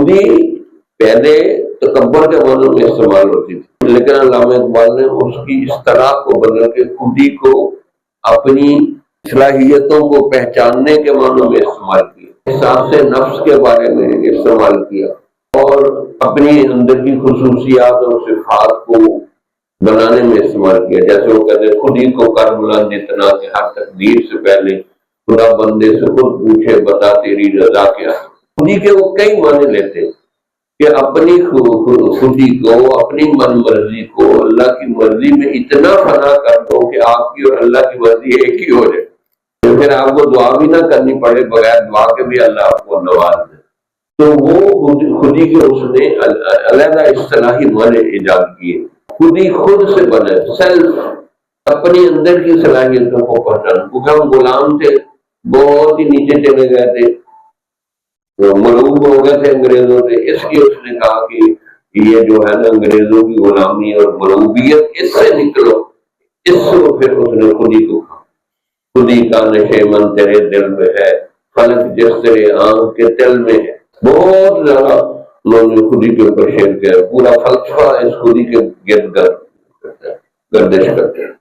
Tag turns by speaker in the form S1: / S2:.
S1: خودی پہلے تکبر کے معنوں میں استعمال ہوتی تھی، لیکن علامہ اقبال نے اس کی اصطلاح کو بدل کے خودی کو اپنی صلاحیتوں کو پہچاننے کے معنوں میں استعمال کیا، احساس نفس کے بارے میں استعمال کیا، اور اپنی اندر کی خصوصیات اور صفات کو بنانے میں استعمال کیا۔ جیسے وہ کہتے ہیں خودی کو کر بلند اتنا کہ ہر تقدیر سے پہلے خدا بندے سے خود پوچھے بتا تیری رضا کیا۔ خودی کے وہ کئی معنی لیتے کہ اپنی خودی کو، اپنی من مرضی کو اللہ کی مرضی میں اتنا فنا کر دو کہ آپ کی اور اللہ کی مرضی ایک ہی ہو جائے، پھر آپ کو دعا بھی نہ کرنی پڑے، بغیر دعا کے بھی اللہ آپ کو نواز دے۔ تو وہ خودی کے اس نے علیحدہ اصطلاحی معنی ایجاد کیے۔ خودی خود سے بنے، سیلف، اپنی اندر کی صلاحیتوں کو پہچان، کیونکہ ہم غلام تھے، بہت ہی نیچے چلے گئے تھے، مغلوب ہو گئے تھے انگریزوں سے، اس لیے اس نے کہا کہ یہ جو ہے نا انگریزوں کی غلامی اور مغلوبیت، اس سے نکلو۔ اس سے پھر اس نے خودی کو کہا خودی کا نشے من تیرے دل میں ہے، فلک جس تیرے آنکھ کے دل میں ہے۔ بہت زیادہ لوگوں نے خودی کے اوپر شعر کیا، پورا فلسفہ اس خودی کے گرد گردش کرتے ہیں۔